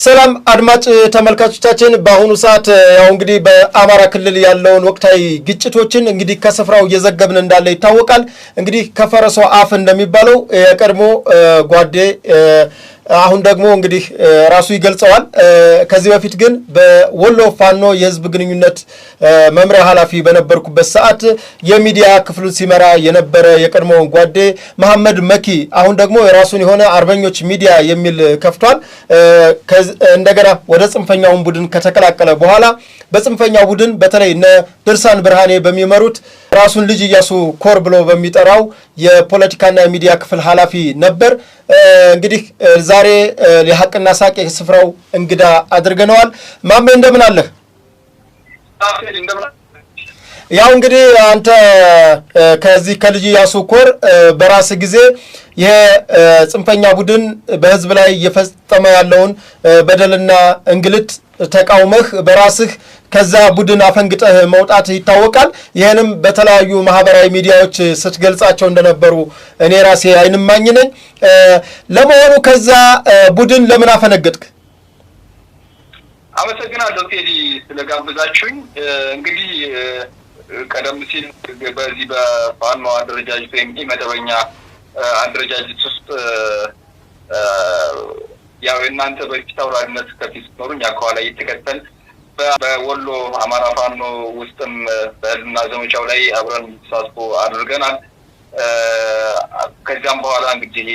ሰላም አድማጭ ተመልካቾቻችን በአሁኑ ሰዓት ያው እንግዲህ በአማራ ክልል ያለውን ወቅታዊ ግጭቶችን እንግዲህ ከስፍራው እየዘገብን እንዳለ ይታወቃል። እንግዲህ ከፈረሶ አፍ እንደሚባለው የቀድሞ ጓዴ አሁን ደግሞ እንግዲህ ራሱ ይገልጸዋል። ከዚህ በፊት ግን በወሎ ፋኖ የህዝብ ግንኙነት መምሪያ ኃላፊ በነበርኩበት ሰዓት የሚዲያ ክፍሉን ሲመራ የነበረ የቀድሞ ጓዴ መሐመድ መኪ አሁን ደግሞ የራሱን የሆነ አርበኞች ሚዲያ የሚል ከፍቷል። እንደገና ወደ ጽንፈኛውን ቡድን ከተቀላቀለ በኋላ በጽንፈኛው ቡድን በተለይ እነ ድርሳን ብርሃኔ በሚመሩት ራሱን ልጅ ኢያሱ ኮር ብሎ በሚጠራው የፖለቲካና የሚዲያ ክፍል ኃላፊ ነበር። እንግዲህ ዛሬ ለሐቅና ሳቅ የስፍራው እንግዳ አድርገነዋል። ማሜ እንደምን አለህ? ያው እንግዲህ አንተ ከዚህ ከልጅ ኢያሱ ኮር በራስ ጊዜ የጽንፈኛ ቡድን በህዝብ ላይ እየፈጸመ ያለውን በደልና እንግልት ተቃውመህ በራስህ ከዛ ቡድን አፈንግጠህ መውጣት ይታወቃል። ይሄንም በተለያዩ ማህበራዊ ሚዲያዎች ስትገልጻቸው እንደነበሩ እኔ ራሴ አይንማኝ ነኝ። ለመሆኑ ከዛ ቡድን ለምን አፈነገጥክ? አመሰግናለሁ ቴዲ ስለጋበዛችሁኝ። እንግዲህ ቀደም ሲል በዚህ በፋኖ አደረጃጀት ወይም መደበኛ አደረጃጀት ውስጥ ያው እናንተ በፊት አውራሪነት ከፊት ኖሩኝ አቋላ እየተከተል በወሎ አማራ ፋኖ ውስጥም በህልና ዘመቻው ላይ አብረን ተሳትፎ አድርገናል። ከዛም በኋላ እንግዲህ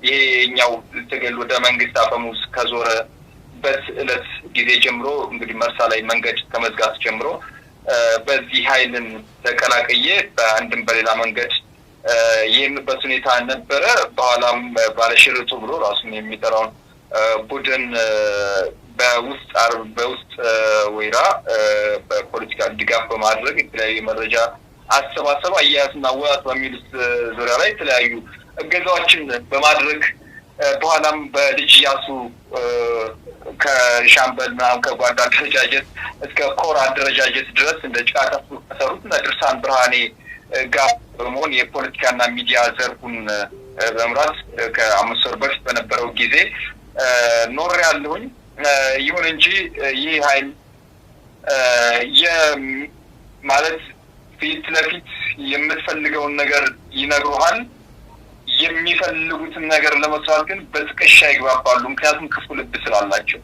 ይሄኛው ትግል ወደ መንግስት አፈሙዝ ከዞረበት ዕለት ጊዜ ጀምሮ እንግዲህ መርሳ ላይ መንገድ ከመዝጋት ጀምሮ በዚህ ኃይልን ተቀላቀየ በአንድም በሌላ መንገድ የምበት ሁኔታ ነበረ። በኋላም ባለሽርጡ ብሎ ራሱን የሚጠራውን ቡድን በውስጥ ወይራ በፖለቲካ ድጋፍ በማድረግ የተለያዩ መረጃ አሰባሰብ አያያዝና ወያት በሚሉት ዙሪያ ላይ የተለያዩ እገዛዎችን በማድረግ በኋላም በልጅ ኢያሱ ከሻምበል ምናምን ከጓዳ አደረጃጀት እስከ ኮር አደረጃጀት ድረስ እንደ ጭቃ ተሰሩት እና ድርሳን ብርሃኔ ጋር በመሆን የፖለቲካና ሚዲያ ዘርፉን በመምራት ከአምስት ወር በፊት በነበረው ጊዜ ኖር ያለሁኝ። ይሁን እንጂ ይህ ኃይል ማለት ፊት ለፊት የምትፈልገውን ነገር ይነግሩሃል። የሚፈልጉትን ነገር ለመስራት ግን በጥቅሻ ይግባባሉ። ምክንያቱም ክፉ ልብ ስላላቸው።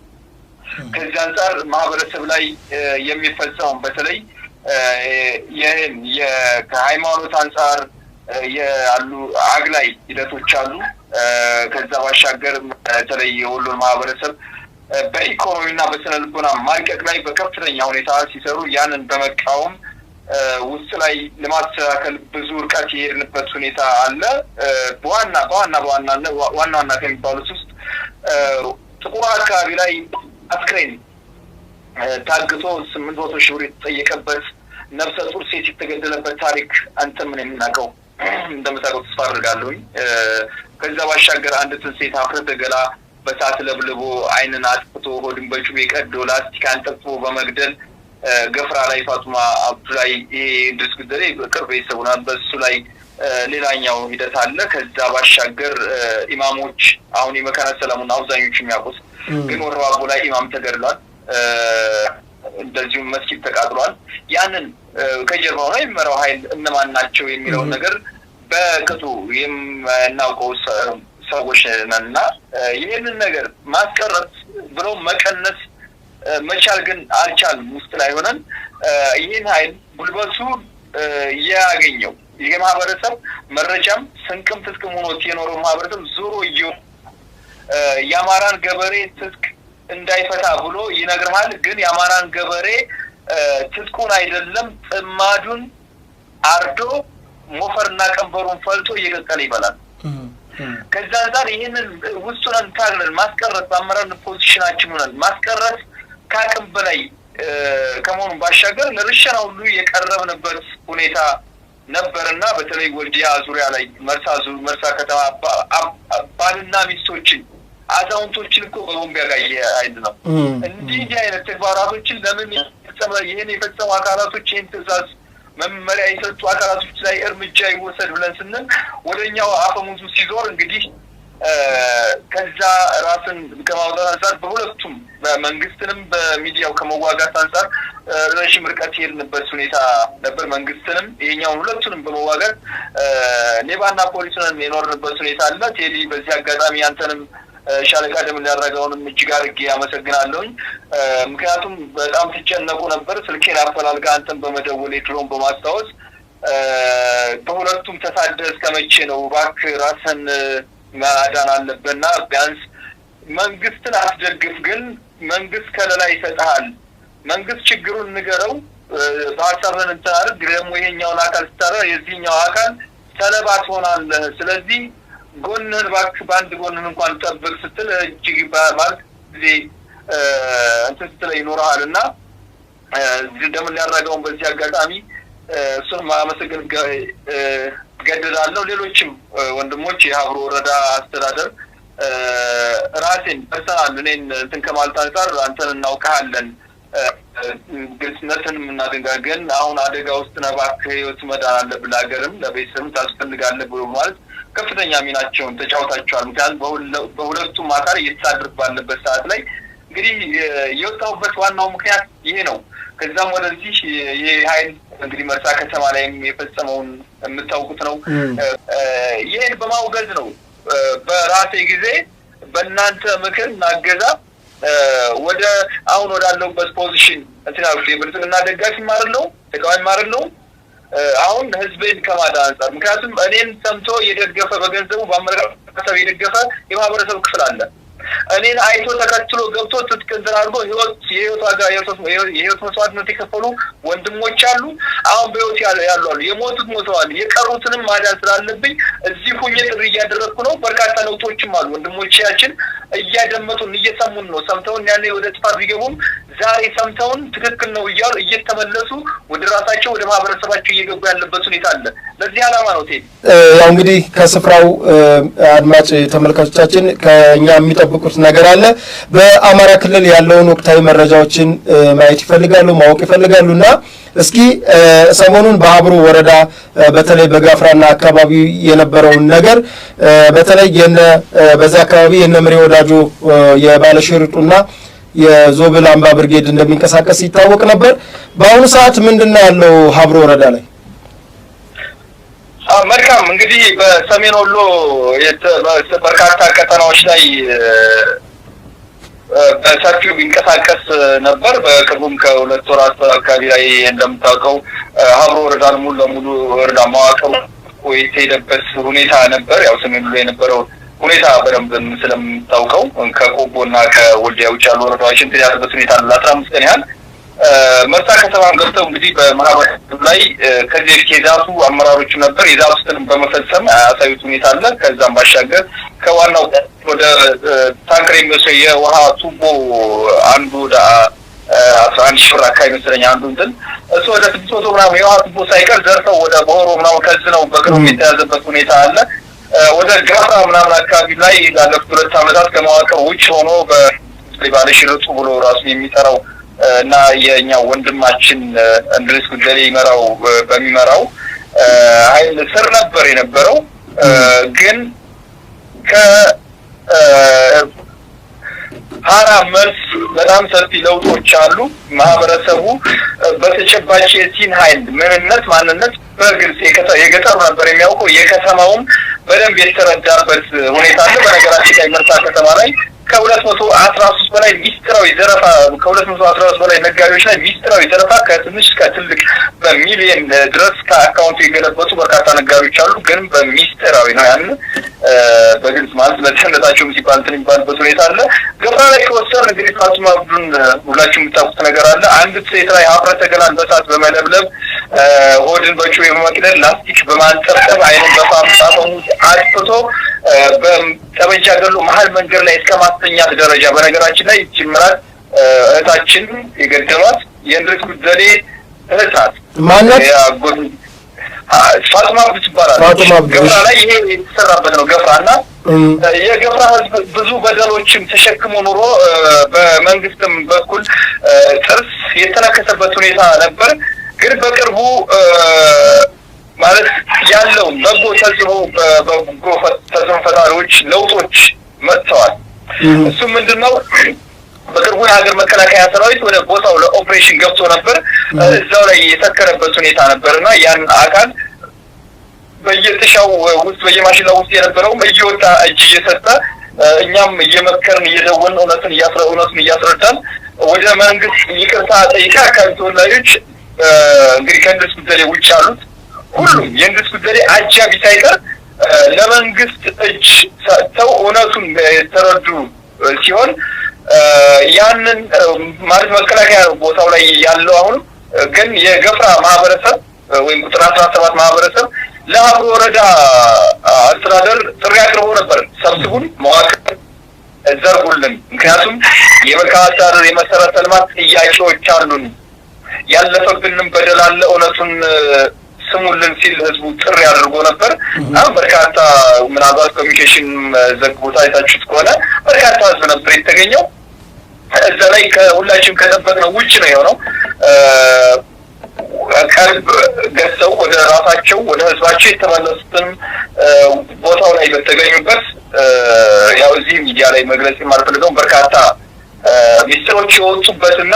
ከዚህ አንፃር ማህበረሰብ ላይ የሚፈጸመው በተለይ ይሄን ከሃይማኖት አንፃር ያሉ አግላይ ሂደቶች አሉ። ከዛ ባሻገር በተለይ የወሎን ማህበረሰብ በኢኮኖሚና በስነ ልቦና ማርቀቅ ላይ በከፍተኛ ሁኔታ ሲሰሩ ያንን በመቃወም ውስጥ ላይ ለማስተካከል ብዙ ርቀት የሄድንበት ሁኔታ አለ። ዋና ከሚባሉት ውስጥ ጥቁር አካባቢ ላይ አስክሬን ታግቶ 800 ሺህ ብር የተጠየቀበት ነፍሰ ጡር ሴት የተገደለበት ታሪክ አንተ ምን የምናውቀው እንደምታውቀው ተስፋ አድርጋለሁ። ከዛ ባሻገር አንድ ሴት አፍረተ ገላ በሳት ለብልቦ አይንን አጥፍቶ ሆድን በጩቤ ቀዶ ላስቲክ አንጠፍቶ በመግደል ገፍራ ላይ ፋጡማ አብዱላይ ድስግደሬ በቅርብ ይሰቡናል። በሱ ላይ ሌላኛው ሂደት አለ። ከዛ ባሻገር ኢማሞች አሁን የመካነ ሰላሙን አብዛኞቹ የሚያውቁት ግን ወረባቦ ላይ ኢማም ተገድሏል። እንደዚሁም መስጊድ ተቃጥሏል። ያንን ከጀርባው ላይ የሚመራው ኃይል እነማን ናቸው የሚለው ነገር በቅጡ የምናውቀው ሰዎች ነንና ይሄንን ነገር ማስቀረት ብሎ መቀነስ መቻል ግን አልቻልም። ውስጥ ላይ ሆነን ይሄን ኃይል ጉልበቱ ያገኘው ይሄ ማህበረሰብ መረጃም ስንቅም ትጥቅም ሆኖ የኖረው ማህበረሰብ ዞሮ የአማራን ገበሬ ትጥቅ እንዳይፈታ ብሎ ይነግርሃል። ግን የአማራን ገበሬ ትጥቁን አይደለም ጥማዱን አርዶ ሞፈርና ቀንበሩን ፈልጦ እየቀጠለ ይበላል። ከዛ አንፃር ይሄንን ውስጡን ታግለን ማስቀረት አመራር ፖዚሽናችን ሆነን ማስቀረት ካቅም በላይ ከመሆኑ ባሻገር ለርሸና ሁሉ የቀረብንበት ሁኔታ ነበርና በተለይ ወልዲያ ዙሪያ ላይ መርሳ ከተማ ባልና ሚስቶችን አዛውንቶችን እኮ በቦምብ ያጋየ አይደል ነው። እንዲህ አይነት ተግባራቶችን ለምን ይሄን የፈጸሙ አካላቶች ይሄን ትዕዛዝ መመሪያ የሰጡ አካላቶች ላይ እርምጃ ይወሰድ ብለን ስንል ወደኛው አፈሙዙ ሲዞር እንግዲህ ከዛ ራስን ከማውጣት አንፃር በሁለቱም በመንግስትንም በሚዲያው ከመዋጋት አንፃር ረጅም ርቀት የሄድንበት ሁኔታ ነበር። መንግስትንም ይሄኛው ሁለቱንም በመዋጋት ሌባና ፖሊስን የኖርንበት ሁኔታ አለ። ቴዲ በዚህ አጋጣሚ አንተንም ሻለቃ ደምል ያደረገውንም እጅግ አድርጌ አመሰግናለሁኝ። ምክንያቱም በጣም ተጨነቁ ነበር። ስልኬን አፈላልጋ አንተን በመደወል ድሮን በማስታወስ በሁለቱም ተሳደስ ከመቼ ነው እባክህ ራስን ማዳን አለብህና ቢያንስ መንግስትን አስደግፍ፣ ግን መንግስት ከለላ ይሰጣል። መንግስት ችግሩን ንገረው፣ በሐሳብን እንታርግ ደግሞ ይሄኛውን አካል ስታረ የዚህኛው አካል ሰለባ ትሆናለህ። ስለዚህ ጎንህን እባክህ በአንድ ጎንህን እንኳን ጠብቅ ስትል እጅግ ማለት ጊዜ እንትን ስትለኝ ይኖርሃልና ደምል ያደረገውን በዚህ አጋጣሚ እሱን ማመሰግን ገደዳለሁ። ሌሎችም ወንድሞች የሀብሮ ወረዳ አስተዳደር ራሴን ፐርሰናል እኔን እንትን ከማለት አንፃር አንተን እናውቃለን ግልጽነትን እናደንጋገን አሁን አደጋ ውስጥ ነው እባክህ ህይወት መዳን አለብህ ለሀገርም ለቤተሰብም ታስፈልጋለህ ብሎ ማለት ከፍተኛ ሚናቸውን ተጫውታቸዋል። ምክንያቱም በሁለቱም አካል እየተሳደረ ባለበት ሰዓት ላይ እንግዲህ የወጣሁበት ዋናው ምክንያት ይሄ ነው። ከዛም ወደዚህ ይሄ ኃይል እንግዲህ መርሳ ከተማ ላይ የፈጸመውን የምታውቁት ነው። ይሄን በማውገዝ ነው በራሴ ጊዜ በእናንተ ምክር እናገዛ ወደ አሁን ወዳለሁበት ፖዚሽን እንትናው የብልጽግና ደጋፊ ማርለው ተቃዋሚ ማርለው አሁን ህዝብን ከማዳን አንፃር ምክንያቱም እኔን ሰምቶ የደገፈ በገንዘቡ በአመራር የደገፈ የማህበረሰብ ክፍል አለ። እኔን አይቶ ተከትሎ ገብቶ ትጥቅንዝር አድርጎ የህይወት ዋጋ የህይወት መስዋዕትነት የከፈሉ ወንድሞች አሉ። አሁን በህይወት ያሉ አሉ። የሞቱት ሞተዋል። የቀሩትንም ማዳን ስላለብኝ እዚህ ሁኜ ጥሪ እያደረኩ ነው። በርካታ ለውጦችም አሉ። ወንድሞቻችን እያደመጡን እየሰሙን ነው። ሰምተውን ያኔ ወደ ጥፋት ቢገቡም ዛሬ ሰምተውን ትክክል ነው እያሉ እየተመለሱ ወደ ራሳቸው ወደ ማህበረሰባቸው እየገቡ ያለበት ሁኔታ አለ። ለዚህ ዓላማ ነው ቴዲ ያው እንግዲህ ከስፍራው አድማጭ ተመልካቾቻችን ከኛ የሚጠብቁት ነገር አለ። በአማራ ክልል ያለውን ወቅታዊ መረጃዎችን ማየት ይፈልጋሉ፣ ማወቅ ይፈልጋሉና እስኪ ሰሞኑን በሀብሮ ወረዳ በተለይ በጋፍራና አካባቢ የነበረውን ነገር በተለይ በዛ አካባቢ የነ ምሬ ወዳጆ የባለሽርጡና የዞብል አምባ ብርጌድ እንደሚንቀሳቀስ ይታወቅ ነበር። በአሁኑ ሰዓት ምንድነው ያለው ሀብሮ ወረዳ ላይ? መልካም እንግዲህ በሰሜን ወሎ በርካታ ቀጠናዎች ላይ በሰፊው ቢንቀሳቀስ ነበር። በቅርቡም ከሁለት ወራት አካባቢ ላይ እንደምታውቀው ሀብሮ ወረዳን ሙሉ ለሙሉ ወረዳ ማዋቀሩ የተሄደበት ሁኔታ ነበር። ያው ሰሜን ወሎ የነበረው ሁኔታ በደንብ ስለምታውቀው ከቆቦና ከወልዲያ ውጭ ያሉ ወረዳዎችን ተያዘበት ሁኔታ ለ15 ቀን ያህል መርሳ ከተማን ገብተው እንግዲህ በማህበረሰቡ ላይ ከዚህ በፊት የዛቱ አመራሮች ነበር የዛቱትን በመፈጸም አሳዩት ሁኔታ አለ። ከዛም ባሻገር ከዋናው ወደ ታንከር የሚወስደው የውሃ ቱቦ አንዱ ወደ 11 ሺህ ብር አካባቢ መሰለኝ አንዱ እንትን እሱ ወደ 600 ምናምን የውሃ ቱቦ ሳይቀር ዘርፈው ወደ ቦሮ ምናምን ከዝነው በቅርቡ የተያዘበት ሁኔታ አለ። ወደ ጋፍራ ምናምን አካባቢ ላይ ላለፉት 2 ዓመታት ከመዋቅር ውጭ ሆኖ በባለሽርጡ ብሎ ራሱን የሚጠራው እና የኛ ወንድማችን እንድሪስ ጉደሌ በሚመራው ኃይል ስር ነበር የነበረው። ግን ሀራ መልስ በጣም ሰፊ ለውጦች አሉ። ማህበረሰቡ በተጨባጭ የሲን ኃይል ምንነት ማንነት በግልጽ የገጠሩ ነበር የሚያውቀው፣ የከተማውም በደንብ የተረዳበት ሁኔታ አለ። በነገራችን ላይ መርሳ ከተማ ላይ ከ213 በላይ ሚስጥራዊ ዘረፋ ከ213 በላይ ነጋዴዎች ላይ ሚስጥራዊ ዘረፋ ከትንሽ እስከ ትልቅ በሚሊየን ድረስ ከአካውንቱ የገለበጡ በርካታ ነጋዴዎች አሉ። ግን በሚስጥራዊ ነው ያን በግልጽ ማለት ለተነታቸው ሲባል እንትን የሚባልበት ሁኔታ አለ። ገብራ ላይ ከወሰን እንግዲህ ፋጡማ አብዱን ሁላችሁ የምታውቁት ነገር አለ። አንድ ሴት ላይ ሀፍረተ ገላን በሳት በመለብለብ ሆድን በጩቤ በመቅደድ ላስቲክ በማንጠብጠብ አይኑን በፋም አጥፍቶ በጠመንጃ ገሎ መሀል መንገድ ላይ እስከ ማስተኛት ደረጃ። በነገራችን ላይ ጅምራት እህታችን የገደሏት የእንድሪስ ጉደሌ እህታት ማነት ፋጡማ አብዱ ትባላለች። ገብራ ላይ ይሄ የተሰራበት ነው። ገብራና የገብራ ህዝብ ብዙ በደሎችም ተሸክሞ ኑሮ በመንግስትም በኩል ጥርስ የተነከሰበት ሁኔታ ነበር። ግን በቅርቡ ማለት ያለው በጎ ተጽዕኖ ፈጣሪዎች ለውጦች መጥተዋል። እሱ ምንድነው? በቅርቡ የሀገር መከላከያ ሰራዊት ወደ ቦታው ለኦፕሬሽን ገብቶ ነበር። እዛው ላይ የተከረበት ሁኔታ ነበርና ያን አካል በየጥሻው ውስጥ በየማሽላው ውስጥ የነበረው እየወጣ እጅ እየሰጠ እኛም እየመከርን እየደወልን እውነቱን እያስረዳን ወደ መንግስት ይቅርታ ጠይቃ አካባቢ ተወላጆች እንግዲህ ከእንድርስ ጉደሌ ውጭ ያሉት ሁሉም የእንድርስ ጉደሌ አጃቢ ሳይቀር ለመንግስት እጅ ሰጥተው እውነቱን የተረዱ ሲሆን ያንን ማለት መከላከያ ቦታው ላይ ያለው አሁን ግን የገፍራ ማህበረሰብ ወይም ቁጥር 17 ማህበረሰብ ለሀብሮ ወረዳ አስተዳደር ጥሪ አቅርቦ ነበር። ሰብስቡን መዋቅር ዘርጉልን፣ ምክንያቱም የመልካም አስተዳደር የመሰረተ ልማት ጥያቄዎች አሉን፣ ያለፈብንም በደል አለ፣ እውነቱን ስሙልን ሲል ህዝቡ ጥሪ አድርጎ ነበር። በርካታ ምናልባት ኮሚኒኬሽን ዘግቦታ አይታችሁት ከሆነ በርካታ ህዝብ ነበር የተገኘው። እዛ ላይ ከሁላችንም ከጠበቅነው ውጭ ነው የሆነው። ቀልብ ገዝተው ወደ ራሳቸው ወደ ህዝባቸው የተመለሱትን ቦታው ላይ በተገኙበት ያው እዚህ ሚዲያ ላይ መግለጽ የማልፈልገው በርካታ ሚስጥሮች የወጡበትና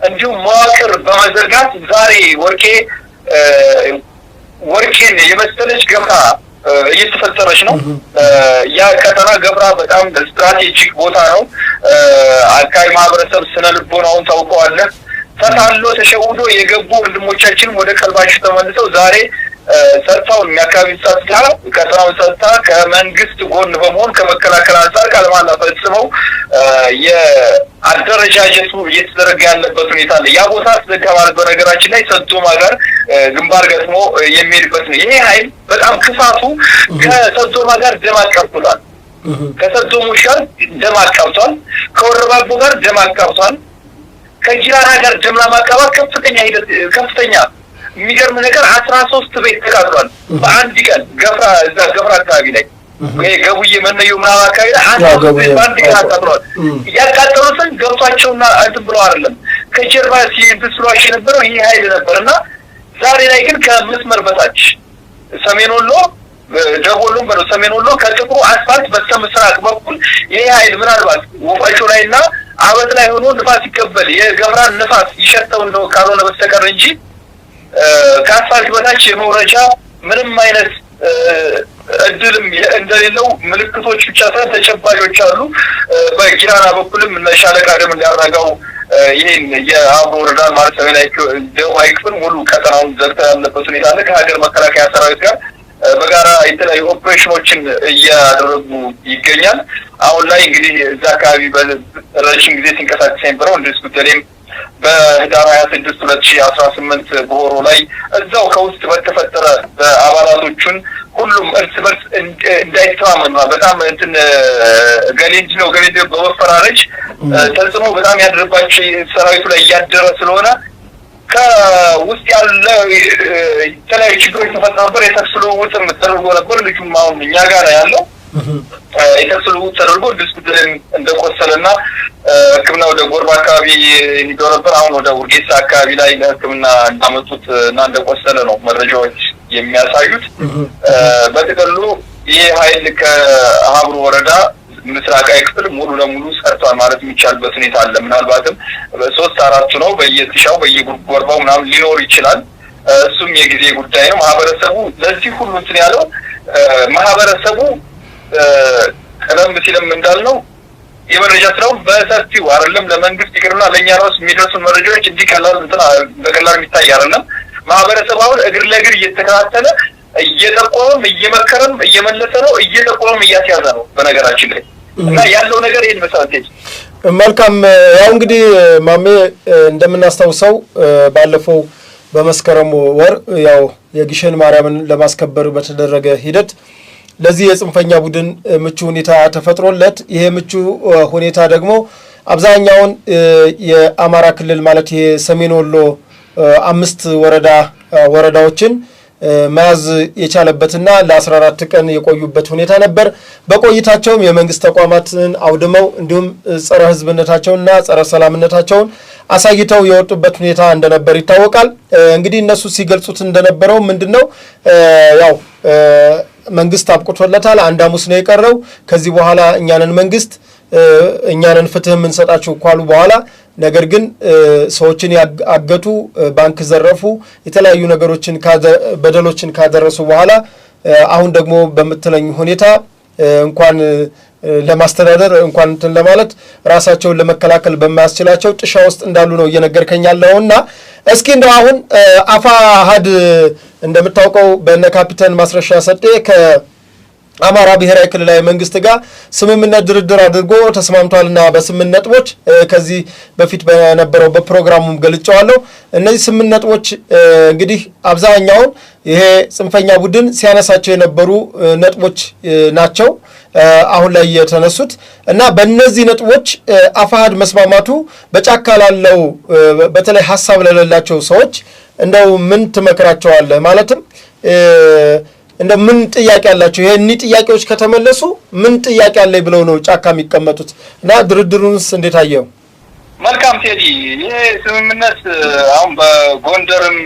እንዲሁም መዋቅር በመዘርጋት ዛሬ ወርቄን የመሰለች ገብራ እየተፈጠረች ነው። ያ ቀጠና ገብራ በጣም ስትራቴጂክ ቦታ ነው። አካባቢ ማህበረሰብ ስነ ልቦናውን ታውቀዋለህ። ተታሎ ተሸውዶ የገቡ ወንድሞቻችን ወደ ቀልባቸው ተመልሰው ዛሬ ጸጥታውን የሚያካባቢ ጸጥታ ቀጠናውን ጸጥታ ከመንግስት ጎን በመሆን ከመከላከል አንጻር ቃለማላ ፈጽመው የአደረጃጀቱ እየተደረገ ያለበት ሁኔታ አለ። ያ ቦታ ተዘጋ ማለት በነገራችን ላይ ሰዶማ ጋር ግንባር ገጥሞ የሚሄድበት ነው። ይሄ ኃይል በጣም ክፋቱ ከሰዶማ ጋር ደም አቃብቷል። ከሰዶሞች ጋር ደም አቃብቷል። ከወረባቦ ጋር ደም አቃብቷል። ከጂራና ጋር ደም ለማቃባት ከፍተኛ የሚገርም ነገር 13 ቤት ተቃጥሏል በአንድ ቀን ገፍራ አካባቢ ላይ ወይ ገቡዬ መነዩ ምናምን አካባቢ ላይ 13 ቤት በአንድ ቀን አቃጥሏል። ያቃጠሉትን ገብቷቸውና እንትን ብለው አይደለም ከጀርባ ሲንትስሏሽ የነበረው ይሄ ኃይል ነበርና ዛሬ ላይ ግን ከመስመር በታች ሰሜን ወሎ ደቡብም በለው ሰሜን ወሎ ከጥቁሩ አስፋልት በስተምስራቅ በኩል ይሄ ኃይል ምናልባት ወፋጮ ላይና አበት ላይ ሆኖ ንፋስ ይቀበል የገብራን ንፋስ ይሸተው እንደው ካልሆነ በስተቀር እንጂ ከአስፋልት በታች የመውረጃ ምንም አይነት እድልም እንደሌለው ምልክቶች ብቻ ሳይሆን ተጨባጮች አሉ። በጊራና በኩልም ሻለቃ ደም እንዳራጋው ይሄን የአብሮ ወረዳ ማለት ሰሜናዊ ደቡባዊ ክፍል ሙሉ ቀጠናውን ዘግተው ያለበት ሁኔታ አለ። ከሀገር መከላከያ ሰራዊት ጋር በጋራ የተለያዩ ኦፕሬሽኖችን እያደረጉ ይገኛል። አሁን ላይ እንግዲህ እዛ አካባቢ በረጅም ጊዜ ሲንቀሳቀስ የነበረው እንድርስ ጉደሌም በህዳር 26 2018 በሆሮ ላይ እዛው ከውስጥ በተፈጠረ አባላቶቹን ሁሉም እርስ በርስ እንዳይተማመኑ በጣም እንትን ገሌንጅ ነው በመፈራረጅ ተጽዕኖ በጣም ያደረባቸው ሰራዊቱ ላይ እያደረ ስለሆነ ከውስጥ ያለ የተለያዩ ችግሮች ተፈጥረው ነበር። የተኩስ ልውውጥ ተደርጎ ነበር። ልጁም አሁን እኛ ጋር ያለው የተኩስ ልውውጥ ተደርጎ እንድርስ ጉደሌም እንደቆሰለና ሕክምና ወደ ጎርባ አካባቢ ሄዶ ነበር። አሁን ወደ ውርጌሳ አካባቢ ላይ ለሕክምና እንዳመጡት እና እንደቆሰለ ነው መረጃዎች የሚያሳዩት። በጥቅሉ ይህ ኃይል ከሀብሮ ወረዳ ምስራቃዊ ክፍል ሙሉ ለሙሉ ሰርቷል ማለት የሚቻልበት ሁኔታ አለ። ምናልባትም 3-4 ነው በየጥሻው በየጎርባው ምናምን ሊኖር ይችላል። እሱም የጊዜ ጉዳይ ነው። ማህበረሰቡ ለዚህ ሁሉ እንትን ያለው ማህበረሰቡ ቀደም ሲልም እንዳልነው የመረጃ ስራውን በሰፊው አይደለም ለመንግስት ይቅርና ለእኛ ራሱ የሚደርሱ መረጃዎች እንዲህ በቀላል የሚታይ አይደለም። ማህበረሰቡ አሁን እግር ለእግር እየተከታተለ እየጠቆመም እየመከረም እየመለሰ ነው፣ እየጠቆመም እያስያዘ ነው በነገራችን ላይ እና ያለው ነገር ይሄን መሰረት። መልካም ያው እንግዲህ ማሜ እንደምናስታውሰው ባለፈው በመስከረም ወር ያው የግሸን ማርያምን ለማስከበር በተደረገ ሂደት ለዚህ የጽንፈኛ ቡድን ምቹ ሁኔታ ተፈጥሮለት ይሄ ምቹ ሁኔታ ደግሞ አብዛኛውን የአማራ ክልል ማለት የሰሜን ወሎ 5 ወረዳዎችን መያዝ የቻለበትና ለ14 ቀን የቆዩበት ሁኔታ ነበር። በቆይታቸውም የመንግስት ተቋማትን አውድመው እንዲሁም ጸረ ህዝብነታቸውንና ጸረ ሰላምነታቸውን አሳይተው የወጡበት ሁኔታ እንደነበር ይታወቃል። እንግዲህ እነሱ ሲገልጹት እንደነበረው ምንድነው ያው መንግስት አብቅቶለታል፣ አንድ ሐሙስ ነው የቀረው፣ ከዚህ በኋላ እኛንን ፍትህ የምንሰጣችሁ ካሉ በኋላ ነገር ግን ሰዎችን ያገቱ፣ ባንክ ዘረፉ፣ የተለያዩ ነገሮችን በደሎችን ካደረሱ በኋላ አሁን ደግሞ በመተለኝ ሁኔታ እንኳን ለማስተዳደር እንኳን እንትን ለማለት ራሳቸውን ለመከላከል በማያስችላቸው ጥሻ ውስጥ እንዳሉ ነው እየነገርከኝ ያለውና እስኪ እንደው አሁን አፋሃድ እንደምታውቀው በእነ ካፒቴን ማስረሻ ሰጤ ከአማራ ብሔራዊ ክልላዊ መንግስት ጋር ስምምነት ድርድር አድርጎ ተስማምቷልና በ8 ነጥቦች ከዚህ በፊት በነበረው በፕሮግራሙም ገልጫዋለሁ። እነዚህ 8 ነጥቦች እንግዲህ አብዛኛውን ይሄ ጽንፈኛ ቡድን ሲያነሳቸው የነበሩ ነጥቦች ናቸው አሁን ላይ የተነሱት እና በእነዚህ ነጥቦች አፋሃድ መስማማቱ በጫካ ላለው በተለይ ሐሳብ ለሌላቸው ሰዎች እንደው ምን ትመክራቸዋለህ? ማለትም እንደው ምን ጥያቄ አላቸው? ይሄን ጥያቄዎች ከተመለሱ ምን ጥያቄ አለኝ ብለው ነው ጫካ የሚቀመጡት? እና ድርድሩንስ እንዴት አየው? መልካም ቴዲ፣ ይሄ ስምምነት አሁን በጎንደርም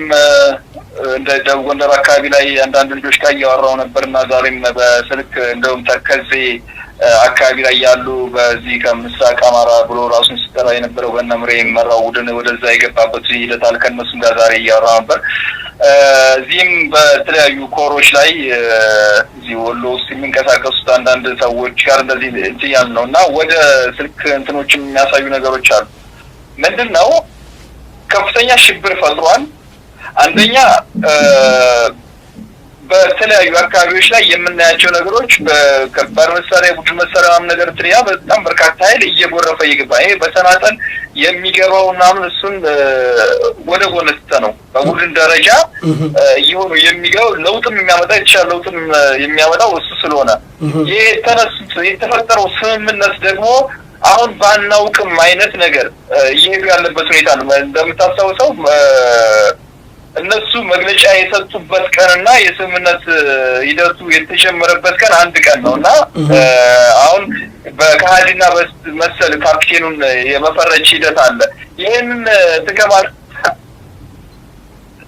እንደ ደቡብ ጎንደር አካባቢ ላይ አንዳንድ ልጆች ጋር እያወራሁ ነበርና ዛሬም በስልክ እንደውም ተከዜ አካባቢ ላይ ያሉ በዚህ ከምስራቅ አማራ ብሎ ራሱን ሲጠራ የነበረው በእነምሬ የሚመራው ቡድን ወደዛ የገባበት ሂደት አለ። ከእነሱም ጋር ዛሬ እያወራሁ ነበር። እዚህም በተለያዩ ኮሮች ላይ እዚህ ወሎ ውስጥ የሚንቀሳቀሱት አንዳንድ ሰዎች ጋር እንደዚህ እንትያል ነው እና ወደ ስልክ እንትኖችም የሚያሳዩ ነገሮች አሉ። ምንድን ነው ከፍተኛ ሽብር ፈጥሯል። አንደኛ በተለያዩ አካባቢዎች ላይ የምናያቸው ነገሮች በከባድ መሳሪያ ቡድን መሳሪያም ነገር ትሪያ በጣም በርካታ ኃይል እየጎረፈ ይገባ። ይሄ በተናጠል የሚገባው ምናምን እሱን ወደ ጎን ነው በቡድን ደረጃ ይሁን የሚገባው ለውጥም የሚያመጣ የተሻለ ለውጥም የሚያመጣው እሱ ስለሆነ ይሄ የተፈጠረው ስምምነት ደግሞ አሁን ባናውቅም አይነት ነገር ይሄ ያለበት ሁኔታ ነው። እንደምታስታውሰው እነሱ መግለጫ የሰጡበት ቀንና የስምምነት ሂደቱ የተጀመረበት ቀን አንድ ቀን ነውና አሁን በካሃዲና መሰል ካፒቴኑን የመፈረጅ ሂደት አለ። ይሄንን ተከማር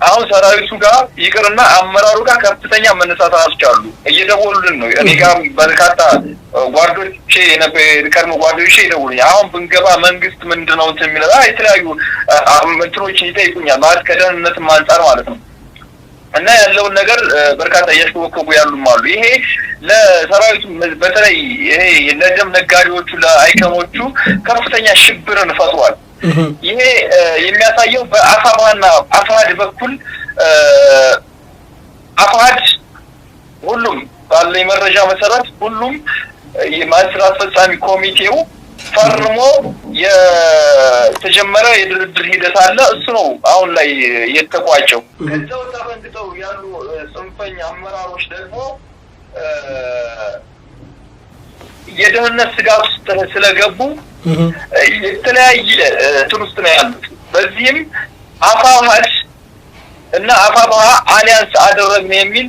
አሁን ሰራዊቱ ጋር ይቅርና አመራሩ ጋር ከፍተኛ መነሳሳት አሉ። እየደወሉልን ነው። እኔ ጋር በርካታ ጓዶቼ የነበሩ ጓዶቼ ይደውሉኝ። አሁን ብንገባ መንግስት ምንድነው እንትን የሚለው የተለያዩ እንትኖች ይጠይቁኛል። ማለት ከደህንነትም አንፃር ማለት ነው። እና ያለውን ነገር በርካታ እያሽኮኮቡ ያሉም አሉ። ይሄ ለሰራዊቱ በተለይ ይሄ ለደም ነጋዴዎቹ ለአይከሞቹ ከፍተኛ ሽብርን ፈጥሯል። ይሄ የሚያሳየው በአፋባና አፋሃድ በኩል አፋሃድ ሁሉም ባለ መረጃ መሰረት ሁሉም የማስራ አስፈጻሚ ኮሚቴው ፈርሞ የተጀመረ የድርድር ሂደት አለ። እሱ ነው አሁን ላይ የተቋጨው። ከዛው ተፈንግጠው ያሉ ጽንፈኛ አመራሮች ደግሞ የደህንነት ስጋት ውስጥ ስለገቡ የተለያየ እንትን ውስጥ ነው ያሉት። በዚህም አፋሃድ እና አፋባሃ አሊያንስ አደረግን የሚል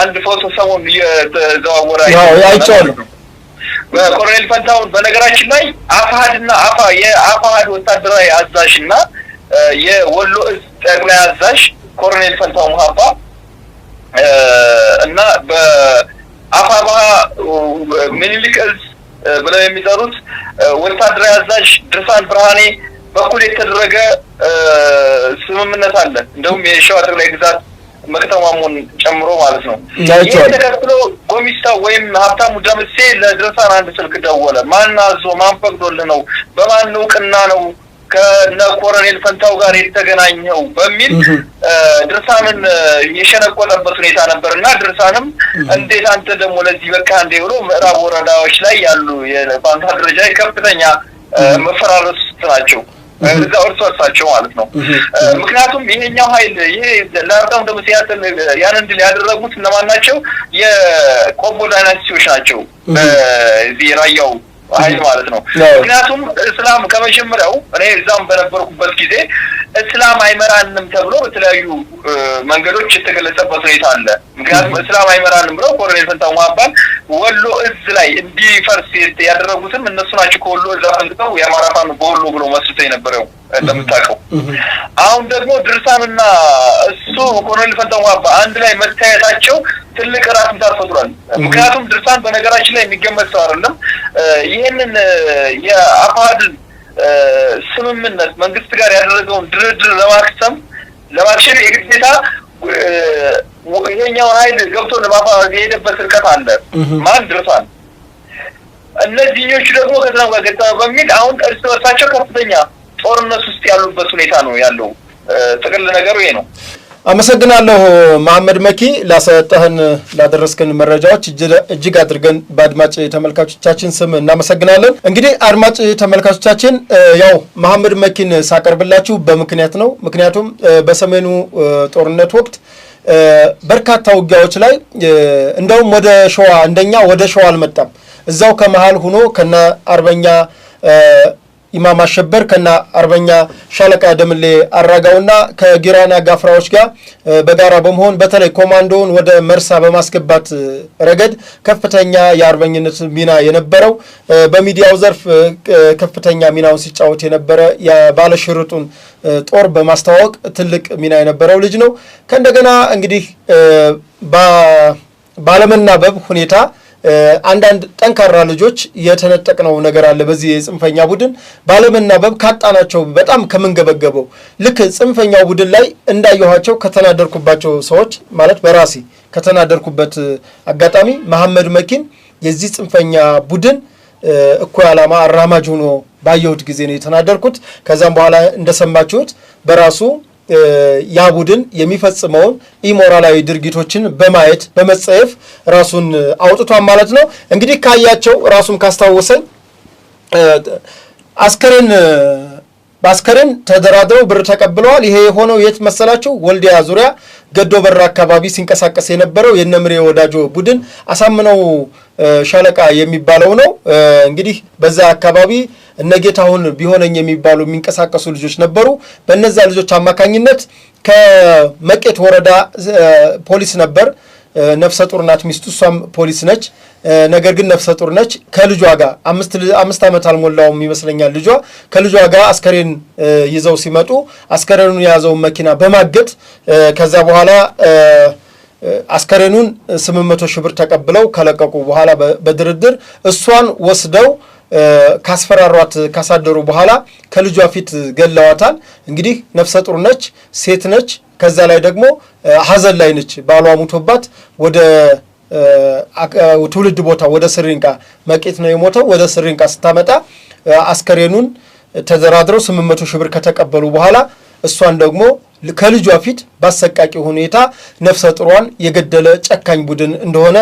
አንድ ፎቶ ሰሞን እየተዘዋወረ አይቻለሁ። በኮሎኔል ፈንታውን በነገራችን ላይ አፋሃድና የአፋሃድ ወታደራዊ አዛዥና የወሎ እዝ ጠቅላይ አዛዥ ኮሎኔል ፈንታው ሙሃባ እና በአፋባሃ ምኒልክ እዝ ብለው የሚጠሩት ወታደራዊ አዛዥ ድርሳን ብርሃኔ በኩል የተደረገ ስምምነት አለ። እንደውም የሸዋ ጠቅላይ ግዛት መክተማሙን ጨምሮ ማለት ነው። ይሄ ተከትሎ ኮሚስታ ወይም ሀብታሙ ደምሴ ለድርሳን አንድ ስልክ ደወለ። ማን አዞ ማን ፈቅዶልህ ነው? በማን እውቅና ነው ከነ ኮሎኔል ፈንታው ጋር የተገናኘው? በሚል ድርሳንን የሸነቆጠበት ሁኔታ ነበርና ድርሳንም እንዴት አንተ ደግሞ ለዚህ በቃ እንደ ብሎ ምዕራብ ወረዳዎች ላይ ያሉ የባንታ ደረጃ ከፍተኛ መፈራረስ ናቸው። እዛ ወርሶሳቸው ማለት ነው። ምክንያቱም ይሄኛው ኃይል ይሄ ለአርዳም ደምሴ ያን እንድል ያደረጉት እነማን ናቸው? የቆቦ ዳይናስቲዎች ናቸው። በዚህ ራያው ኃይል ማለት ነው። ምክንያቱም እስላም ከመጀመሪያው እኔ እዛም በነበርኩበት ጊዜ እስላም አይመራንም ተብሎ በተለያዩ መንገዶች የተገለጸበት ሁኔታ አለ። ምክንያቱም እስላም አይመራንም ብለው ኮሎኔል ፈንታው ማባል ወሎ እዝ ላይ እንዲፈርስ ያደረጉትም እነሱ ናቸው። ከወሎ እዝ አንስተው የአማራ ፋኖ በወሎ ብሎ መስርተው የነበረው እንደምታውቀው። አሁን ደግሞ ድርሳንና እሱ ኮሎኔል ፈንታው ማባ አንድ ላይ መታየታቸው ትልቅ ራስ ምታት ፈጥሯል። ምክንያቱም ድርሳን በነገራችን ላይ የሚገመት ሰው አይደለም። ይሄንን የአፋድ ስምምነት መንግስት ጋር ያደረገውን ድርድር ለማክሸፍ የግዴታ ይሄኛው ኃይል ገብቶ ለማፋድ የሄደበት ርቀት አለ። ማን ድርሳን እነዚህኞቹ ደግሞ ከዛም ጋር ገጠመ በሚል አሁን እርስ በርሳቸው ከፍተኛ ጦርነት ውስጥ ያሉበት ሁኔታ ነው ያለው። ጥቅል ነገሩ ይሄ ነው። አመሰግናለሁ መሐመድ መኪ ላሰጠህን ላደረስከን መረጃዎች እጅግ አድርገን በአድማጭ ተመልካቾቻችን ስም እናመሰግናለን። እንግዲህ አድማጭ ተመልካቾቻችን ያው መሐመድ መኪን ሳቀርብላችሁ በምክንያት ነው። ምክንያቱም በሰሜኑ ጦርነት ወቅት በርካታ ውጊያዎች ላይ እንደውም ወደ ሸዋ እንደኛ ወደ ሸዋ አልመጣም። እዛው ከመሃል ሆኖ ከነ አርበኛ ኢማም አሸበር ከና አርበኛ ሻለቃ ደምሌ አራጋውና ከጊራና ጋፍራዎች ጋር በጋራ በመሆን በተለይ ኮማንዶውን ወደ መርሳ በማስገባት ረገድ ከፍተኛ የአርበኝነት ሚና የነበረው በሚዲያው ዘርፍ ከፍተኛ ሚናውን ሲጫወት የነበረ የባለሽርጡን ጦር በማስተዋወቅ ትልቅ ሚና የነበረው ልጅ ነው። ከእንደገና እንግዲህ ባለመናበብ ሁኔታ አንዳንድ ጠንካራ ልጆች የተነጠቅነው ነገር አለ። በዚህ የጽንፈኛ ቡድን ባለመናበብ ካጣናቸው በጣም ከመንገበገበው ልክ ጽንፈኛው ቡድን ላይ እንዳየኋቸው ከተናደርኩባቸው ሰዎች ማለት በራሴ ከተናደርኩበት አጋጣሚ መሐመድ መኪን የዚህ ጽንፈኛ ቡድን እኩይ ዓላማ አራማጅ ሆኖ ባየሁት ጊዜ ነው የተናደርኩት። ከዛም በኋላ እንደሰማችሁት በራሱ ያ ቡድን የሚፈጽመውን ኢሞራላዊ ድርጊቶችን በማየት በመጸየፍ ራሱን አውጥቷል ማለት ነው። እንግዲህ ካያቸው ራሱን ካስታወሰኝ በአስከሬን ተደራድረው ብር ተቀብለዋል። ይሄ የሆነው የት መሰላችሁ? ወልዲያ ዙሪያ ገዶ በር አካባቢ ሲንቀሳቀስ የነበረው የነምሬ ወዳጆ ቡድን አሳምነው ሻለቃ የሚባለው ነው። እንግዲህ በዛ አካባቢ እነጌታሁን ቢሆነኝ የሚባሉ የሚንቀሳቀሱ ልጆች ነበሩ። በእነዛ ልጆች አማካኝነት ከመቄት ወረዳ ፖሊስ ነበር። ነፍሰ ጡር ናት ሚስቱ፣ እሷም ፖሊስ ነች። ነገር ግን ነፍሰ ጡር ነች። ከልጇ ጋር አምስት ዓመት አልሞላውም ይመስለኛል ልጇ። ከልጇ ጋር አስከሬን ይዘው ሲመጡ አስከሬኑን የያዘውን መኪና በማገት ከዛ በኋላ አስከሬኑን 800 ሺህ ብር ተቀብለው ከለቀቁ በኋላ በድርድር እሷን ወስደው ካስፈራሯት ካሳደሩ በኋላ ከልጇ ፊት ገለዋታል። እንግዲህ ነፍሰ ጡር ነች፣ ሴት ነች። ከዛ ላይ ደግሞ ሀዘን ላይ ነች። ባሏ ሙቶባት ወደ ትውልድ ቦታ ወደ ስሪንቃ መቄት ነው የሞተው። ወደ ስሪንቃ ስታመጣ አስከሬኑን ተደራድረው 800 ሺህ ብር ከተቀበሉ በኋላ እሷን ደግሞ ከልጇ ፊት በአሰቃቂ ሁኔታ ነፍሰ ጡሯን የገደለ ጨካኝ ቡድን እንደሆነ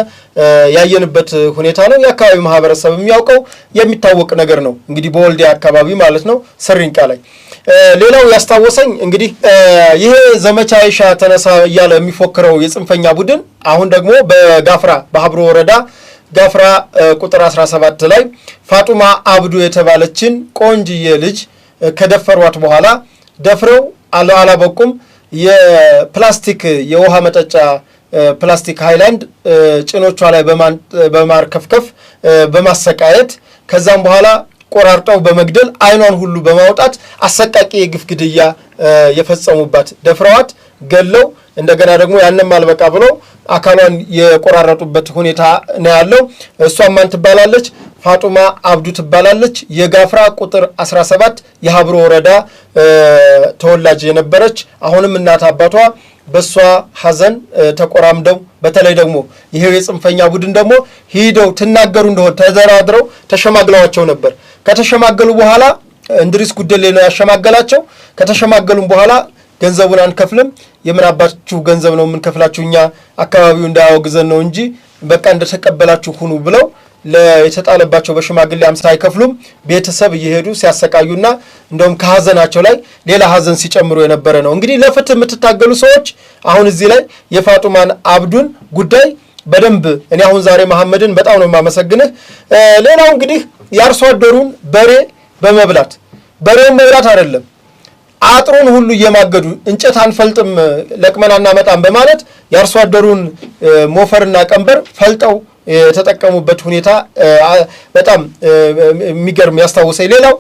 ያየንበት ሁኔታ ነው። የአካባቢ ማህበረሰብ የሚያውቀው የሚታወቅ ነገር ነው። እንግዲህ በወልዲያ አካባቢ ማለት ነው ስሪንቃ ላይ። ሌላው ያስታወሰኝ እንግዲህ ይሄ ዘመቻ አይሻ ተነሳ እያለ የሚፎክረው የጽንፈኛ ቡድን አሁን ደግሞ በጋፍራ በሀብሮ ወረዳ ጋፍራ ቁጥር 17 ላይ ፋጡማ አብዱ የተባለችን ቆንጅዬ ልጅ ከደፈሯት በኋላ ደፍረው አላበቁም። የፕላስቲክ የውሃ መጠጫ ፕላስቲክ ሃይላንድ ጭኖቿ ላይ በማርከፍከፍ በማሰቃየት ከዛም በኋላ ቆራርጠው በመግደል አይኗን ሁሉ በማውጣት አሰቃቂ የግፍ ግድያ የፈጸሙባት ደፍረዋት ገለው እንደገና ደግሞ ያንን ማልበቃ ብሎ አካሏን የቆራረጡበት ሁኔታ ነው ያለው። እሷም ማን ትባላለች? ፋጡማ አብዱ ትባላለች። የጋፍራ ቁጥር 17 የሀብሮ ወረዳ ተወላጅ የነበረች አሁንም እናት አባቷ በሷ ሐዘን ተቆራምደው በተለይ ደግሞ ይሄው የጽንፈኛ ቡድን ደግሞ ሂደው ትናገሩ እንደሆነ ተደራድረው ተሸማግለዋቸው ነበር። ከተሸማገሉ በኋላ እንድሪስ ጉደሌ ነው ያሸማገላቸው። ከተሸማገሉም በኋላ ገንዘቡን አንከፍልም፣ የምን አባችሁ ገንዘብ ነው የምንከፍላችሁ፣ እኛ አካባቢው እንዳያወግዘን ነው እንጂ በቃ እንደተቀበላችሁ ሁኑ ብለው ለየተጣለባቸው በሽማግሌ 50 አይከፍሉም። ቤተሰብ እየሄዱ ሲያሰቃዩና እንደውም ከሐዘናቸው ላይ ሌላ ሐዘን ሲጨምሩ የነበረ ነው። እንግዲህ ለፍትህ የምትታገሉ ሰዎች አሁን እዚህ ላይ የፋጡማን አብዱን ጉዳይ በደንብ እኔ አሁን ዛሬ መሐመድን በጣም ነው የማመሰግንህ። ሌላው እንግዲህ የአርሶ አደሩን በሬ በመብላት በሬውን መብላት አይደለም አጥሩን ሁሉ እየማገዱ እንጨት አንፈልጥም ለቅመና እናመጣም በማለት የአርሶ አደሩን ሞፈርና ቀንበር ፈልጠው የተጠቀሙበት ሁኔታ በጣም የሚገርም ያስታውሰኝ። ሌላው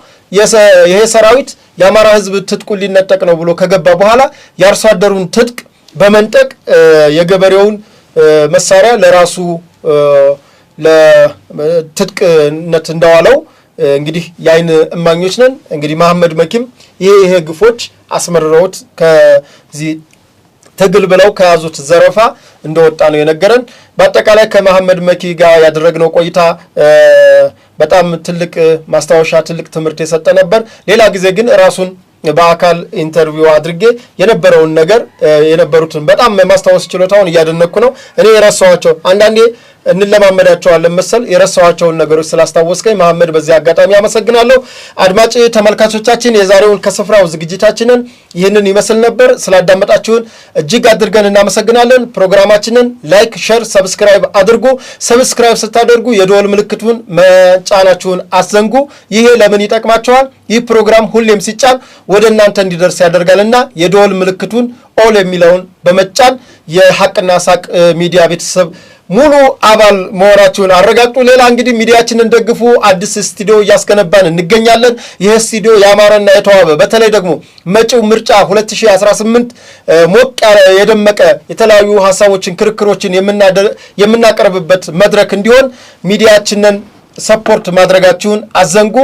ይሄ ሰራዊት የአማራ ህዝብ ትጥቁን ሊነጠቅ ነው ብሎ ከገባ በኋላ የአርሶ አደሩን ትጥቅ በመንጠቅ የገበሬውን መሳሪያ ለራሱ ለትጥቅነት እንዳዋለው እንግዲህ የአይን እማኞች ነን። እንግዲህ መሐመድ መኪም ይሄ ግፎች አስመርረውት ከዚህ ትግል ብለው ከያዙት ዘረፋ እንደወጣ ነው የነገረን። በአጠቃላይ ከመሐመድ መኪ ጋር ያደረግነው ቆይታ በጣም ትልቅ ማስታወሻ ትልቅ ትምህርት የሰጠ ነበር። ሌላ ጊዜ ግን ራሱን በአካል ኢንተርቪው አድርጌ የነበረውን ነገር የነበሩትን በጣም ማስታወስ ችሎታውን እያደነኩ ነው። እኔ የረሳኋቸው አንዳንዴ እንለማመዳቸዋለን መሰል የረሳኋቸውን ነገሮች ስላስታወስከኝ መሐመድ በዚህ አጋጣሚ አመሰግናለሁ። አድማጭ ተመልካቾቻችን የዛሬውን ከስፍራው ዝግጅታችንን ይህንን ይመስል ነበር። ስላዳመጣችሁን እጅግ አድርገን እናመሰግናለን። ፕሮግራማችንን ላይክ፣ ሼር፣ ሰብስክራይብ አድርጉ። ሰብስክራይብ ስታደርጉ የደወል ምልክቱን መጫናችሁን አትዘንጉ። ይሄ ለምን ይጠቅማችኋል? ይህ ፕሮግራም ሁሌም ሲጫን ወደ እናንተ እንዲደርስ ያደርጋልና የደወል ምልክቱን ኦል የሚለውን በመጫን የሐቅና ሳቅ ሚዲያ ቤተሰብ ሙሉ አባል መሆናችሁን አረጋግጡ። ሌላ እንግዲህ ሚዲያችንን ደግፉ። አዲስ ስቱዲዮ እያስገነባን እንገኛለን። ይህ ስቱዲዮ ያማረና የተዋበ በተለይ ደግሞ መጪው ምርጫ 2018 ሞቅ ያለ የደመቀ የተለያዩ ሀሳቦችን ክርክሮችን የምናቀርብበት መድረክ እንዲሆን ሚዲያችንን ሰፖርት ማድረጋችሁን አዘንጉ።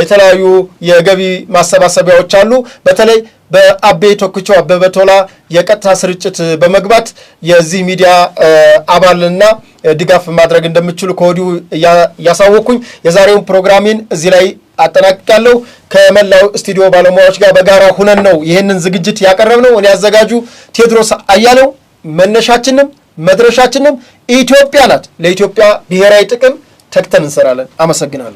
የተለያዩ የገቢ ማሰባሰቢያዎች አሉ። በተለይ በአቤ ቶክቾ አበበ ቶላ የቀጥታ ስርጭት በመግባት የዚህ ሚዲያ አባልና ድጋፍ ማድረግ እንደምትችሉ ከወዲሁ ያሳወኩኝ የዛሬውን ፕሮግራሜን እዚህ ላይ አጠናቅቃለሁ። ከመላው ስቱዲዮ ባለሙያዎች ጋር በጋራ ሁነን ነው ይህንን ዝግጅት ያቀረብነው። እኔ አዘጋጁ ቴዎድሮስ አያሌው። መነሻችንም መድረሻችንም ኢትዮጵያ ናት። ለኢትዮጵያ ብሔራዊ ጥቅም ተግተን እንሰራለን። አመሰግናለሁ።